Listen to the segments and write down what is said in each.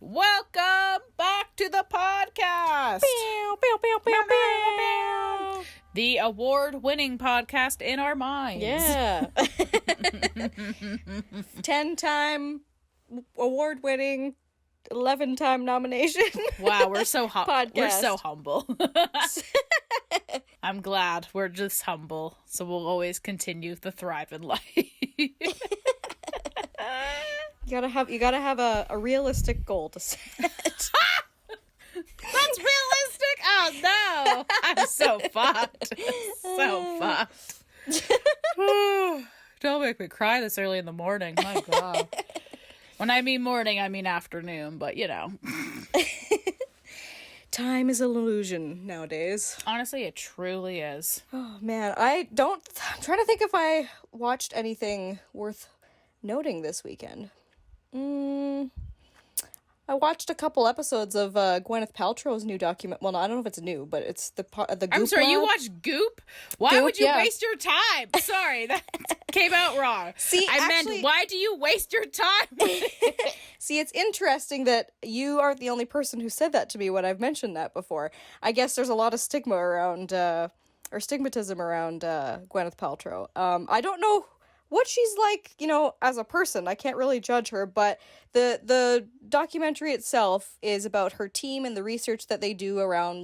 Welcome back to the podcast. Pew, pew, pew, pew, pew. The award-winning podcast in our minds. Yeah. 10-time award-winning, 11-time nomination. Wow, we're so Podcast. We're so humble. I'm glad we're just humble, so we'll always continue to thrive in life. You gotta have a realistic goal to set. That's realistic? Oh no! I'm so fucked. So fucked. Don't make me cry this early in the morning. My God. When I mean morning, I mean afternoon, but you know. Time is an illusion nowadays. Honestly, it truly is. Oh man, I'm trying to think if I watched anything worth noting this weekend. I watched a couple episodes of Gwyneth Paltrow's new document. Well, no, I don't know if it's new, but it's the Goop. I'm sorry, Lab. you watched Goop? Why Goop, would you yeah. waste your time? Sorry, that came out wrong. See, I actually, meant, why do you waste your time? See, it's interesting that you aren't the only person who said that to me when I've mentioned that before. I guess there's a lot of stigma around, or stigmatism around Gwyneth Paltrow. I don't know what she's like, as a person. I can't really judge her, but the documentary itself is about her team and the research that they do around,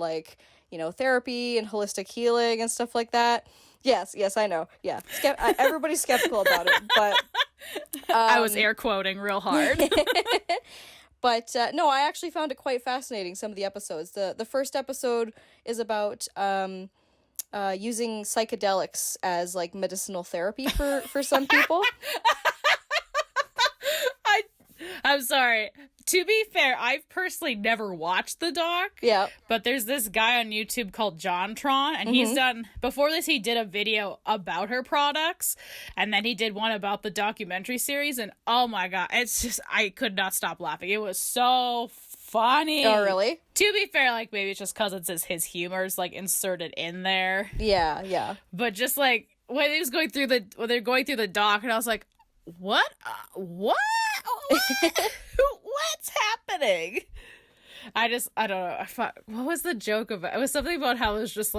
therapy and holistic healing and stuff like that. Yes, I know. Yeah. Everybody's skeptical about it, but... I was air quoting real hard. But, no, I actually found it quite fascinating, some of the episodes. The first episode is about... using psychedelics as medicinal therapy for some people. I'm sorry. To be fair, I've personally never watched the doc. Yeah. But there's this guy on YouTube called JonTron, and he's done, before this, he did a video about her products, and then he did one about the documentary series, and oh my God, it's just, I could not stop laughing. It was so funny. Oh, really? To be fair, maybe it's just because it's his humor's, inserted in there. Yeah. But just, when he was going through when they're going through the doc, and I was like, what? What? What's happening? I don't know. What was the joke of it? It was something about how it was just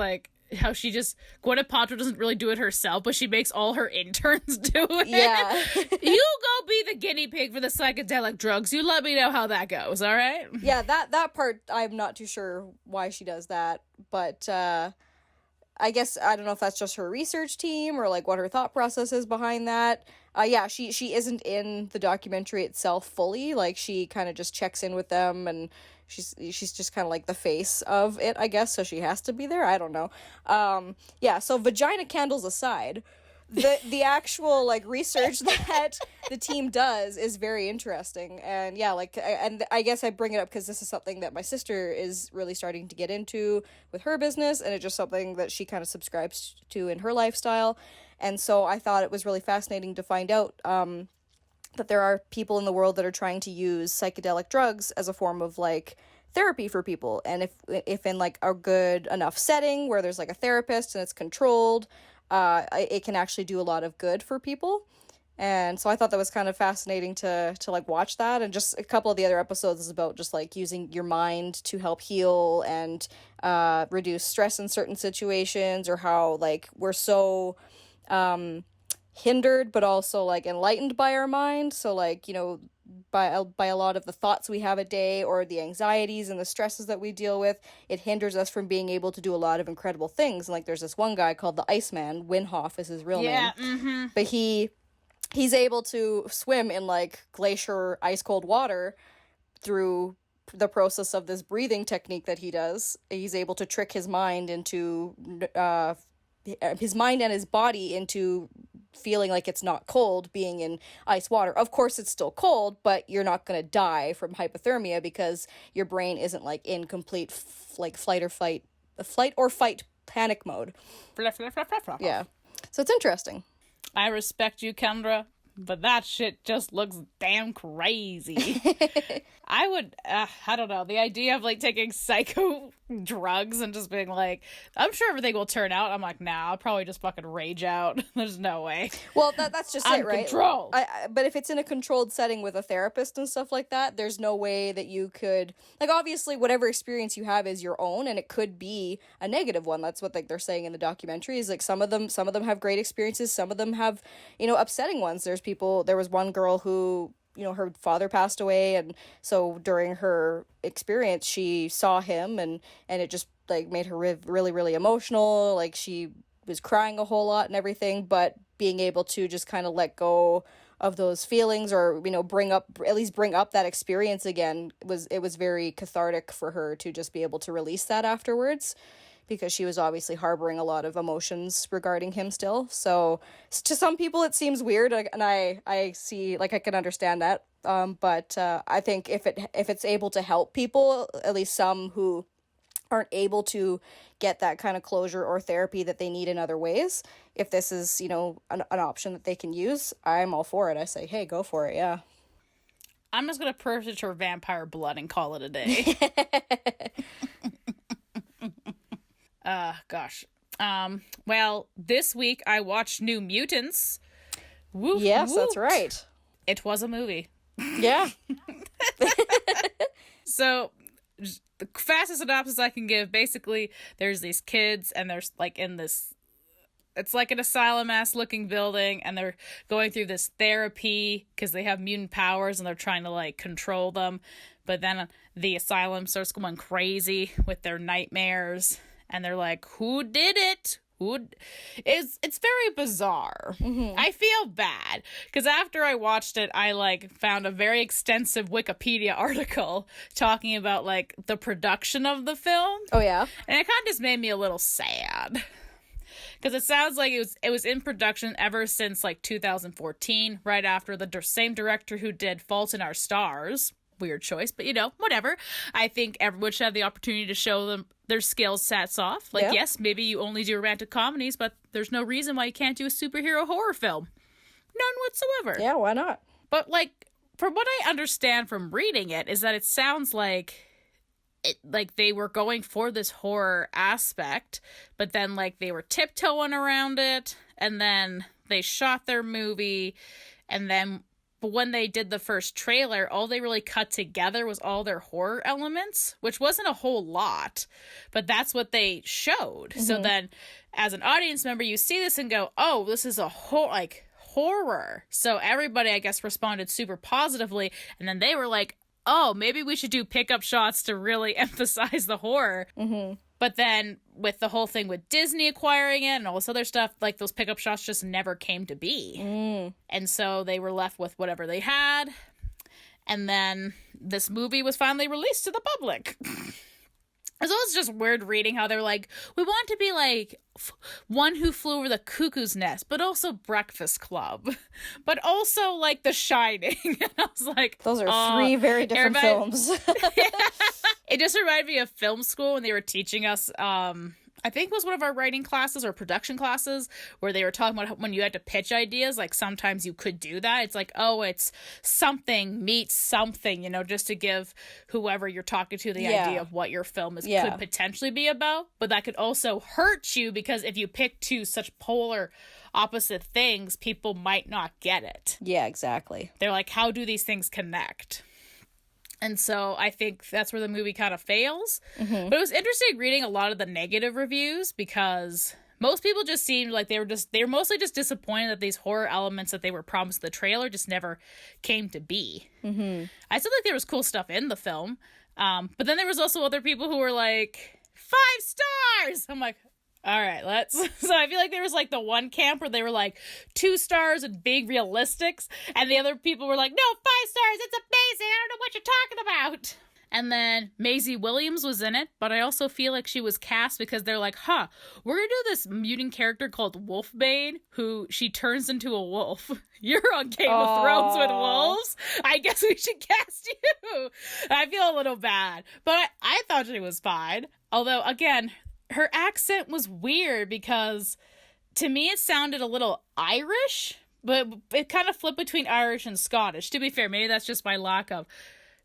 how she just, Gwyneth Paltrow doesn't really do it herself, but she makes all her interns do it. Yeah. You go be the guinea pig for the psychedelic drugs. You let me know how that goes, all right? Yeah, that part, I'm not too sure why she does that, but I guess, I don't know if that's just her research team or what her thought process is behind that. Yeah, she isn't in the documentary itself fully. She kind of just checks in with them, and she's just kind of the face of it, I guess, so she has to be there. I don't know. Yeah, so vagina candles aside, the actual research that the team does is very interesting. And yeah, and I guess I bring it up because this is something that my sister is really starting to get into with her business, and it's just something that she kind of subscribes to in her lifestyle. And so I thought it was really fascinating to find out that there are people in the world that are trying to use psychedelic drugs as a form of therapy for people. And if in a good enough setting where there's a therapist and it's controlled, it can actually do a lot of good for people. And so I thought that was kind of fascinating to watch that. And just a couple of the other episodes is about just using your mind to help heal and reduce stress in certain situations, or how we're so hindered but also enlightened by our mind. So by a lot of the thoughts we have a day, or the anxieties and the stresses that we deal with, it hinders us from being able to do a lot of incredible things. And there's this one guy called the Iceman, Winhoff is his real name. Mm-hmm. But he's able to swim in glacier ice cold water through the process of this breathing technique that he does. He's able to trick his mind into his mind and his body into feeling like it's not cold being in ice water. Of course it's still cold, but you're not going to die from hypothermia because your brain isn't in complete flight or fight panic mode. Yeah. So it's interesting. I respect you, Kendra, but that shit just looks damn crazy. I don't know, the idea of like taking psycho drugs and just being like, I'm sure everything will turn out. I'm like, nah, I'll probably just fucking rage out. There's no way. Well, that's just it, right? Control. But if it's in a controlled setting with a therapist and stuff like that, there's no way that you could, like, obviously whatever experience you have is your own, and it could be a negative one. That's what like they're saying in the documentary, is like some of them have great experiences, some of them have, upsetting ones. There was one girl who, her father passed away, and so during her experience she saw him, and it just like made her really, really emotional. Like, she was crying a whole lot and everything, but being able to just kind of let go of those feelings, or bring up that experience again, it was very cathartic for her to just be able to release that afterwards, because she was obviously harboring a lot of emotions regarding him still. So to some people it seems weird, and I see, like, I can understand that, but I think if it's able to help people, at least some who aren't able to get that kind of closure or therapy that they need in other ways, if this is an option that they can use, I'm all for it. I say, hey, go for it. Yeah, I'm just gonna purchase her vampire blood and call it a day. Gosh. Well, this week I watched New Mutants. Woof, yes, woof. That's right. It was a movie. Yeah. So, the fastest synopsis I can give, basically, there's these kids, and there's like in this, it's like an asylum-ass looking building, and they're going through this therapy because they have mutant powers and they're trying to like control them. But then the asylum starts going crazy with their nightmares, and they're like, who did it? It's very bizarre. Mm-hmm. I feel bad because after I watched it, I like found a very extensive Wikipedia article talking about like the production of the film. Oh yeah, and it kind of just made me a little sad because it sounds like it was in production ever since like 2014, right after the same director who did Fault in Our Stars. Weird choice, but whatever. I think everyone should have the opportunity to show them their skill sets off. Like, yes, maybe you only do romantic comedies, but there's no reason why you can't do a superhero horror film. None whatsoever. Yeah, why not? But, like, from what I understand from reading it, is that it sounds like they were going for this horror aspect, but then, like, they were tiptoeing around it, and then they shot their movie, and then... But when they did the first trailer, all they really cut together was all their horror elements, which wasn't a whole lot, but that's what they showed. Mm-hmm. So then, as an audience member, you see this and go, oh, this is a horror. So everybody, I guess, responded super positively, and then they were like, oh, maybe we should do pickup shots to really emphasize the horror. Mm-hmm. But then with the whole thing with Disney acquiring it and all this other stuff, like those pickup shots just never came to be. Mm. And so they were left with whatever they had. And then this movie was finally released to the public. So it's just weird reading how they're like, we want to be like One Who Flew Over the Cuckoo's Nest, but also Breakfast Club, but also like The Shining. And I was like, those are three very different films. It just reminded me of film school when they were teaching us, I think it was one of our writing classes or production classes where they were talking about when you had to pitch ideas, like sometimes you could do that. It's like, oh, it's something meets something, just to give whoever you're talking to the idea of what your film could potentially be about. But that could also hurt you because if you pick two such polar opposite things, people might not get it. Yeah, exactly. They're like, how do these things connect? And so I think that's where the movie kind of fails. Mm-hmm. But it was interesting reading a lot of the negative reviews because most people just seemed like they were mostly just disappointed that these horror elements that they were promised in the trailer just never came to be. Mm-hmm. I still think there was cool stuff in the film. But then there was also other people who were like, 5 stars! I'm like, all right, so I feel like there was like the one camp where they were like 2 stars and big realistics, and the other people were like, no, 5 stars, it's amazing, I don't know what you're talking about. And then Maisie Williams was in it, but I also feel like she was cast because they're like, we're gonna do this mutant character called Wolfbane, who she turns into a wolf. You're on Game of Thrones with wolves. I guess we should cast you. I feel a little bad, but I thought she was fine. Although, again, her accent was weird because to me it sounded a little Irish, but it kind of flipped between Irish and Scottish. To be fair, maybe that's just my lack of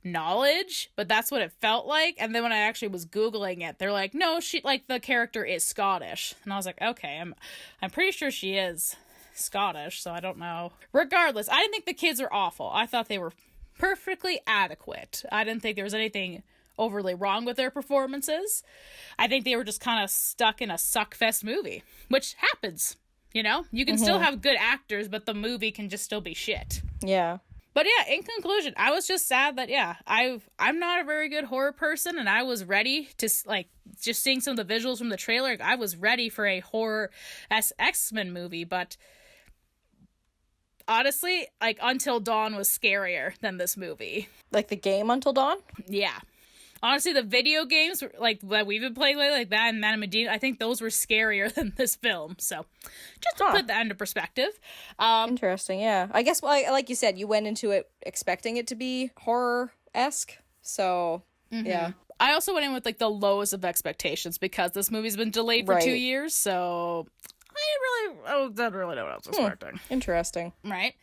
knowledge, but that's what it felt like. And then when I actually was Googling it, they're like, no, she, like, the character is Scottish. And I was like, okay, I'm pretty sure she is Scottish, so I don't know. Regardless, I didn't think the kids were awful. I thought they were perfectly adequate. I didn't think there was anything overly wrong with their performances. I think they were just kind of stuck in a suckfest movie, which happens. You know, you can still have good actors, but the movie can just still be shit. Yeah. But yeah, in conclusion, I was just sad that, yeah, I'm not a very good horror person, and I was ready to, like, just seeing some of the visuals from the trailer, I was ready for a horror X-Men movie, but honestly, like, Until Dawn was scarier than this movie. Like the game Until Dawn? Yeah. Honestly, the video games, like, that we've been playing lately, like that and Man of Medina, I think those were scarier than this film. So, just to put that into perspective. Interesting, yeah. I guess, well, like you said, you went into it expecting it to be horror-esque. So, yeah. I also went in with, like, the lowest of expectations because this movie's been delayed for 2 years. So, I didn't really know what I was expecting. Interesting. Right?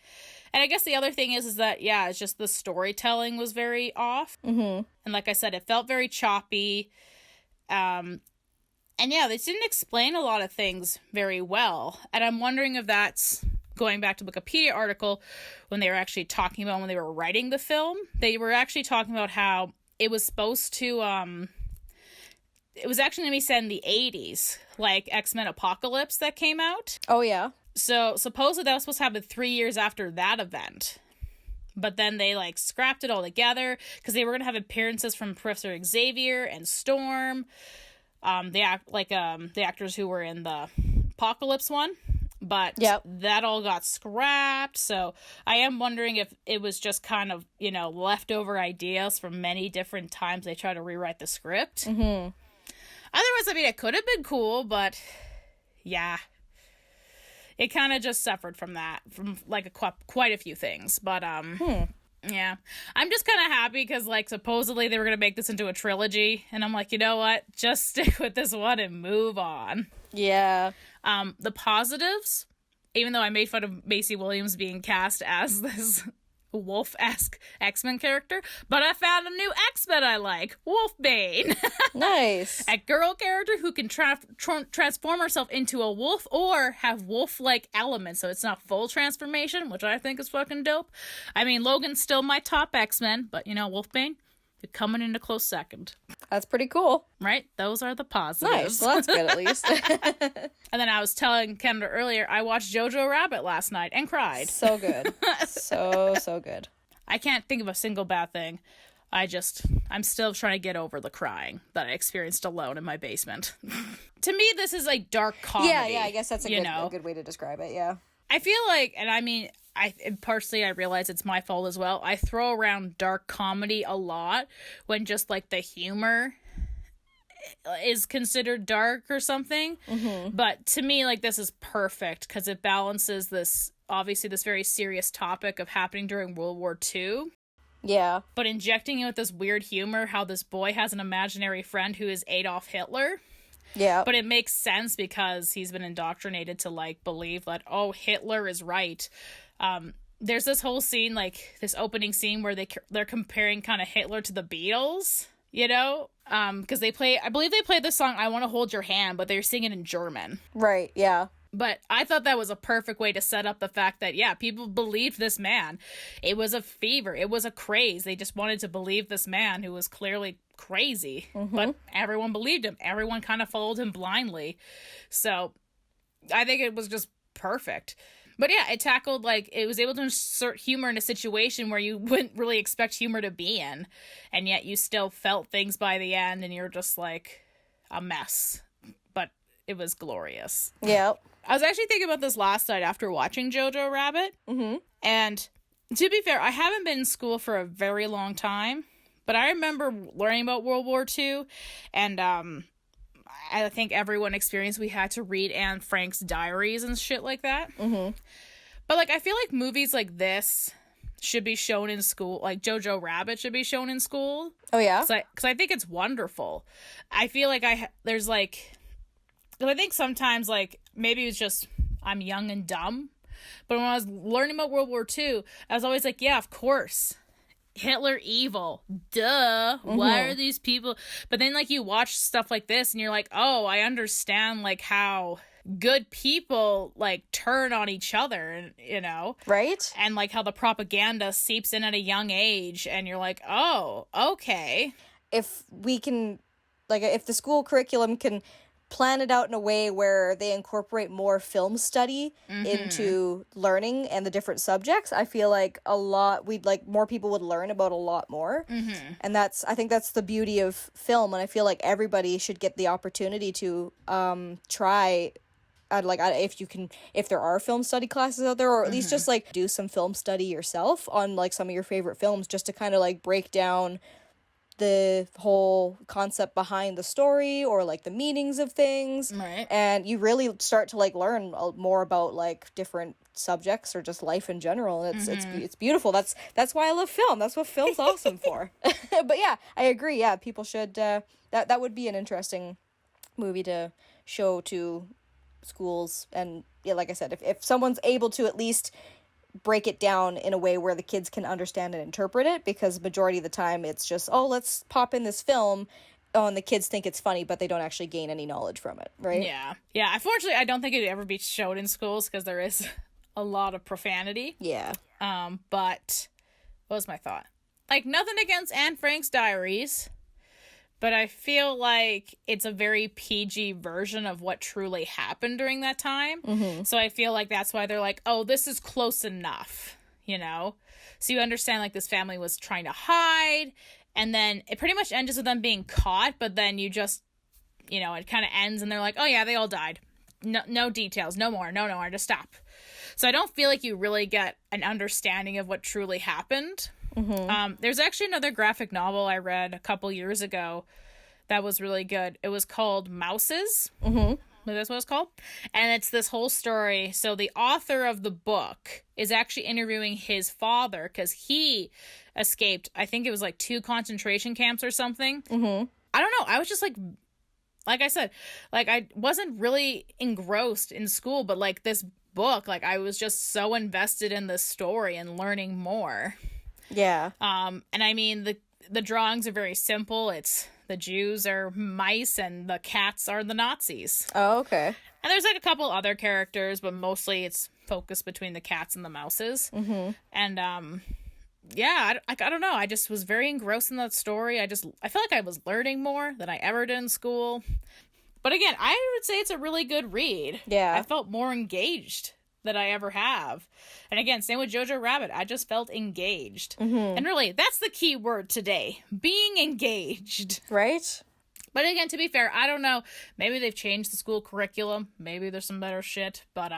And I guess the other thing is that, yeah, it's just the storytelling was very off. And like I said, it felt very choppy. And yeah, they didn't explain a lot of things very well. And I'm wondering if that's going back to the Wikipedia article when they were actually talking about when they were writing the film. They were actually talking about how it was supposed to, it was actually going to be set in the 80s, like X-Men Apocalypse that came out. Oh, yeah. So, supposedly that was supposed to happen 3 years after that event. But then they, like, scrapped it all together because they were going to have appearances from Professor Xavier and Storm, the actors who were in the Apocalypse one. But that all got scrapped. So, I am wondering if it was just kind of, you know, leftover ideas from many different times they tried to rewrite the script. Otherwise, I mean, it could have been cool, but yeah. It kind of just suffered from that, from, like, quite a few things. But, yeah. I'm just kind of happy because, like, supposedly they were going to make this into a trilogy. And I'm like, you know what? Just stick with this one and move on. Yeah. The positives, even though I made fun of Macy Williams being cast as this wolf-esque X-Men character, but I found a new X-Men I like, Wolfbane. Nice. A girl character who can transform herself into a wolf or have wolf-like elements, so it's not full transformation, which I think is fucking dope. I mean, Logan's still my top X-Men, but, you know, Wolfbane, you're coming in a close second. That's pretty cool. Right? Those are the positives. Nice. Well, that's good at least. And then I was telling Kendra earlier, I watched JoJo Rabbit last night and cried. So good. So good. I can't think of a single bad thing. I'm still trying to get over the crying that I experienced alone in my basement. To me, this is like dark comedy. Yeah, I guess that's a good way to describe it, yeah. I feel like, and I mean, personally, I realize it's my fault as well. I throw around dark comedy a lot when just, like, the humor is considered dark or something. But to me, like, this is perfect because it balances this, obviously, this very serious topic of happening during World War II. Yeah. But injecting it with this weird humor, how this boy has an imaginary friend who is Adolf Hitler. Yeah. But it makes sense because he's been indoctrinated to, like, believe that, oh, Hitler is right. There's this whole scene, like, this opening scene where they're comparing kind of Hitler to the Beatles, you know? Because I believe they played the song I Want to Hold Your Hand, but they're singing in German. Right, yeah. But I thought that was a perfect way to set up the fact that, yeah, people believed this man. It was a fever. It was a craze. They just wanted to believe this man who was clearly crazy. But everyone believed him. Everyone kind of followed him blindly. So I think it was just perfect. But yeah, it tackled, like, it was able to insert humor in a situation where you wouldn't really expect humor to be in. And yet you still felt things by the end and you're just like a mess. But it was glorious. Yeah. I was actually thinking about this last night after watching JoJo Rabbit. And to be fair, I haven't been in school for a very long time. But I remember learning about World War II. And I think everyone experienced we had to read Anne Frank's diaries and shit like that. But, like, I feel like movies like this should be shown in school. Like, JoJo Rabbit should be shown in school. Oh, yeah? Because I think it's wonderful. I feel like I think sometimes, like, maybe it's just I'm young and dumb, But when I was learning about World War II, I was always like, yeah, of course. Hitler evil. Duh. Why are these people? But then, like, you watch stuff like this and you're like, oh, I understand, like, how good people, like, turn on each other, and you know? Right? And, like, how the propaganda seeps in at a young age, and you're like, oh, okay. If we can, like, if the school curriculum can plan it out in a way where they incorporate more film study into learning and the different subjects, I feel like more people would learn about a lot more. And I think that's the beauty of film, and I feel like everybody should get the opportunity to try. If there are film study classes out there, or at least just like do some film study yourself on like some of your favorite films, just to kind of like break down the whole concept behind the story, or like the meanings of things. Right. And you really start to like learn more about like different subjects or just life in general, and it's beautiful. That's why I love film. That's what film's awesome for. But yeah, I agree. Yeah, people should that would be an interesting movie to show to schools. And yeah, like I said, if someone's able to at least break it down in a way where the kids can understand and interpret it, because majority of the time it's just, oh, let's pop in this film, and the kids think it's funny, but they don't actually gain any knowledge from it, right? Yeah, unfortunately I don't think it'd ever be showed in schools, because there is a lot of profanity. But what was my thought? Like, nothing against Anne Frank's diaries, but I feel like it's a very PG version of what truly happened during that time. So I feel like that's why they're like, oh, this is close enough, you know? So you understand, like, this family was trying to hide, and then it pretty much ends with them being caught, but then you just, you know, it kind of ends and they're like, oh yeah, they all died. No details, no more, just stop. So I don't feel like you really get an understanding of what truly happened. There's actually another graphic novel I read a couple years ago that was really good. It was called Mouses. That's what it's called. And it's this whole story. So the author of the book is actually interviewing his father, because he escaped, I think it was like 2 concentration camps or something. I don't know. I was just like I said, like, I wasn't really engrossed in school, but like this book, like, I was just so invested in this story and learning more. Yeah. And I mean, the drawings are very simple. It's the Jews are mice and the cats are the Nazis. Oh, okay. And there's like a couple other characters, but mostly it's focused between the cats and the mouses. And yeah, I don't know. I just was very engrossed in that story. I felt like I was learning more than I ever did in school. But again, I would say it's a really good read. Yeah. I felt more engaged than I ever have. And again, same with JoJo Rabbit. I just felt engaged. And really, that's the key word today. Being engaged. Right? But again, to be fair, I don't know. Maybe they've changed the school curriculum. Maybe there's some better shit. But,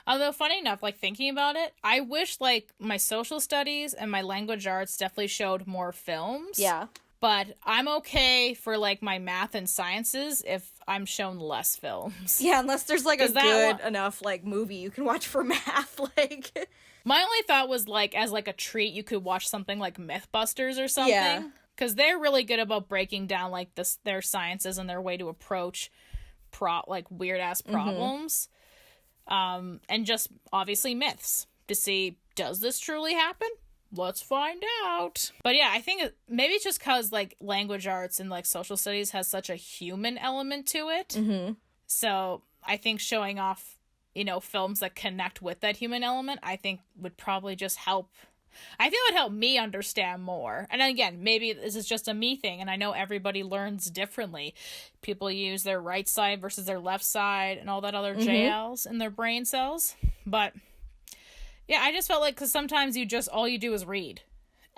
although funny enough, like, thinking about it, I wish, like, my social studies and my language arts definitely showed more films. Yeah. But I'm okay for, like, my math and sciences if I'm shown less films. Yeah, unless there's, like, a good enough, like, movie you can watch for math, like... My only thought was, like, as, like, a treat, you could watch something like Mythbusters or something. Yeah. Because they're really good about breaking down, like, their sciences and their way to approach, weird-ass problems. And just, obviously, myths. To see, does this truly happen? Let's find out. But yeah, I think maybe it's just because, like, language arts and, like, social studies has such a human element to it. So I think showing off, you know, films that connect with that human element, I think would probably just help. I feel it would help me understand more. And again, maybe this is just a me thing, and I know everybody learns differently. People use their right side versus their left side and all that other JLs in their brain cells. But yeah, I just felt like, because sometimes all you do is read.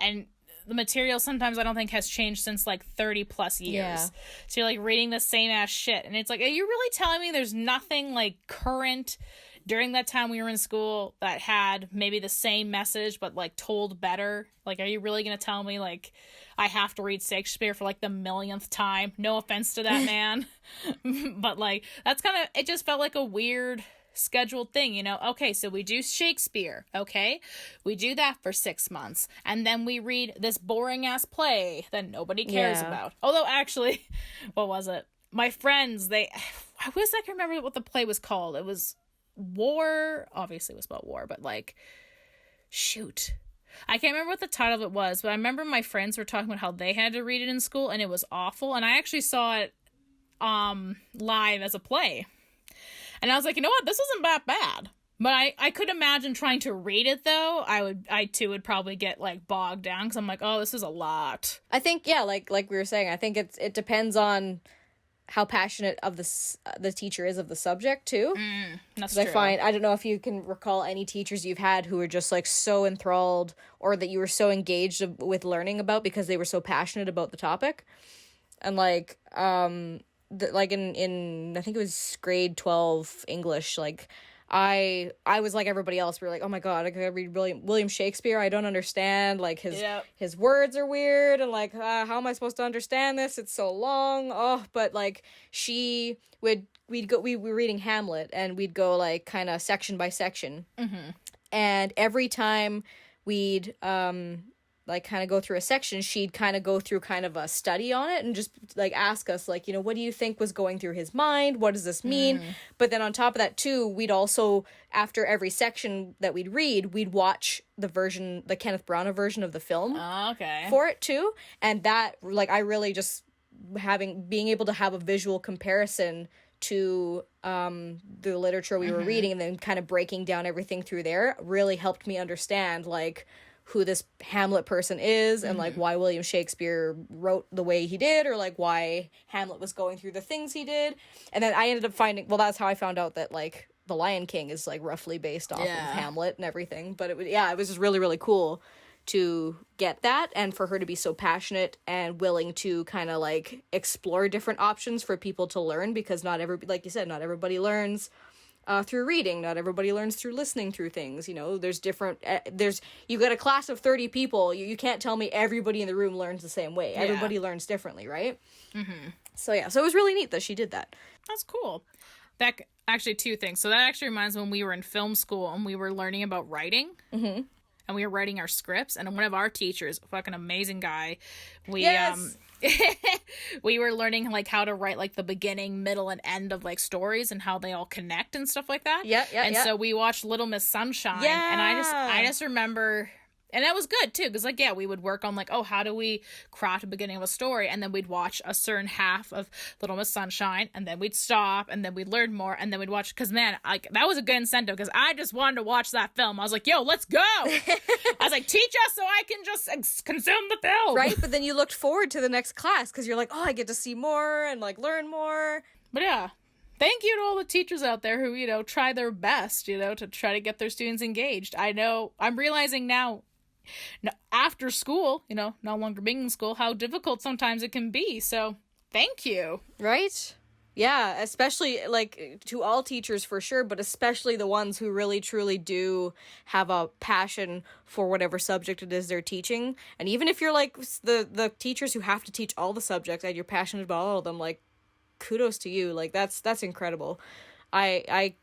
And the material sometimes I don't think has changed since like 30 plus years. Yeah. So you're like reading the same ass shit. And it's like, are you really telling me there's nothing like current during that time we were in school that had maybe the same message but like told better? Like, are you really going to tell me like I have to read Shakespeare for like the millionth time? No offense to that man. But like, that's kind of, it just felt like a weird scheduled thing, you know? Okay, so we do Shakespeare, okay? We do that for 6 months. And then we read this boring ass play that nobody cares about. Although actually, what was it? My friends, I can remember what the play was called. It was war, obviously it was about war, but like, shoot. I can't remember what the title of it was, but I remember my friends were talking about how they had to read it in school and it was awful. And I actually saw it live as a play. And I was like, you know what? This isn't that bad. But I could imagine trying to read it, though. I too would probably get, like, bogged down because I'm like, oh, this is a lot. I think, yeah, like we were saying, I think it depends on how passionate of the teacher is of the subject, too. That's true. I don't know if you can recall any teachers you've had who were just, like, so enthralled or that you were so engaged with learning about because they were so passionate about the topic. And, like, like in I think it was grade 12 English, like, I was like everybody else. We were like, oh my god, I gotta read William Shakespeare. I don't understand. Like his words are weird, and like how am I supposed to understand this? It's so long. Oh, but like we were reading Hamlet, and we'd go like kind of section by section, and every time we'd like kind of go through a section, she'd kind of go through kind of a study on it and just like ask us like, you know, what do you think was going through his mind? What does this mean? But then on top of that too, we'd also, after every section that we'd read, we'd watch the Kenneth Branagh version of the film for it too. And that, like, I really just being able to have a visual comparison to the literature we were reading and then kind of breaking down everything through there really helped me understand like who this Hamlet person is and like why William Shakespeare wrote the way he did or like why Hamlet was going through the things he did. And then I ended up finding, well, that's how I found out that like The Lion King is like roughly based off of Hamlet and everything. But it was just really, really cool to get that and for her to be so passionate and willing to kind of like explore different options for people to learn, because like you said, not everybody learns through reading. Not everybody learns through listening through things. You know, there's different, you got a class of 30 people. You can't tell me everybody in the room learns the same way. Everybody learns differently, right? So yeah, so it was really neat that she did that. That's cool. That actually, two things. So that actually reminds me when we were in film school and we were learning about writing. And we were writing our scripts, and one of our teachers, a fucking amazing guy, we were learning like how to write like the beginning, middle, and end of like stories and how they all connect and stuff like that. So we watched Little Miss Sunshine, and I just remember. And that was good, too, because, like, yeah, we would work on, like, oh, how do we craft a beginning of a story? And then we'd watch a certain half of Little Miss Sunshine, and then we'd stop, and then we'd learn more, and then we'd watch, because, man, like, that was a good incentive, because I just wanted to watch that film. I was like, yo, let's go! I was like, teach us so I can just consume the film! Right, but then you looked forward to the next class, because you're like, oh, I get to see more, and, like, learn more. But, yeah. Thank you to all the teachers out there who, you know, try their best, you know, to try to get their students engaged. I know, I'm realizing now, after school, you know, no longer being in school, how difficult sometimes it can be. So, thank you. Right? Yeah, especially, like, to all teachers for sure, but especially the ones who really, truly do have a passion for whatever subject it is they're teaching. And even if you're, like, the teachers who have to teach all the subjects and you're passionate about all of them, like, kudos to you. Like, that's incredible. I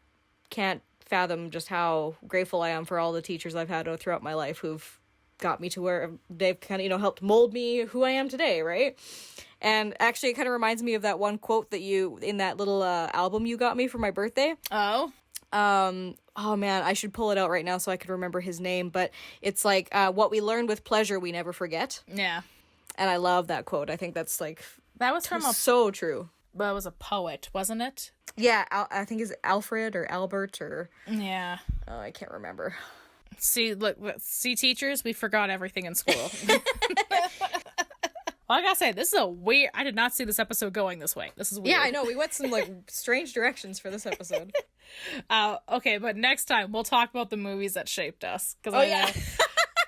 can't fathom just how grateful I am for all the teachers I've had throughout my life who've got me to where they've kind of, you know, helped mold me who I am today, right? And actually it kind of reminds me of that one quote that you, in that little album you got me for my birthday. Oh man, I should pull it out right now so I could remember his name, but it's like, what we learn with pleasure we never forget. Yeah. And I love that quote. I think that's like, that was from so true. That was a poet, wasn't it? Yeah, I think it's Alfred or Albert or... Yeah. Oh, I can't remember. See, look, teachers, we forgot everything in school. Well, I gotta say, this is a weird... I did not see this episode going this way. This is weird. Yeah, I know. We went some, like, strange directions for this episode. Okay, but next time, we'll talk about the movies that shaped us. Yeah.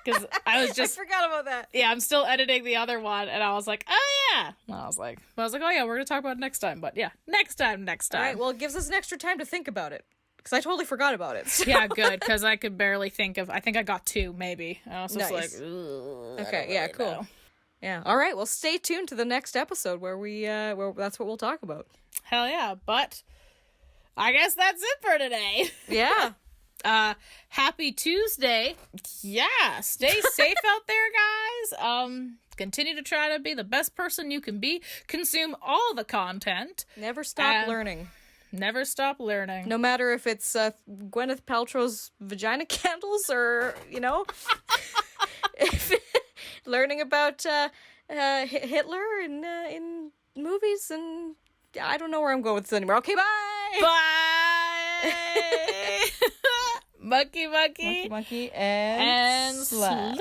Because I forgot about that. Yeah, I'm still editing the other one, and I was like, oh, yeah. And I was like, oh, yeah, we're going to talk about it next time. But, yeah, next time. All right, well, it gives us an extra time to think about it. Because I totally forgot about it. So. Yeah, good, because I could barely think of... I think I got 2, maybe. I was just nice. like, okay, yeah, cool. Know. Yeah, all right, well, stay tuned to the next episode where that's what we'll talk about. Hell yeah, but I guess that's it for today. Yeah. Happy Tuesday. Yeah, stay safe out there, guys. Continue to try to be the best person you can be. Consume all the content. Never stop learning. Never stop learning. No matter if it's Gwyneth Paltrow's vagina candles or, if learning about Hitler in movies, and I don't know where I'm going with this anymore. Okay, bye! Bye! Monkey, Monkey, and slap.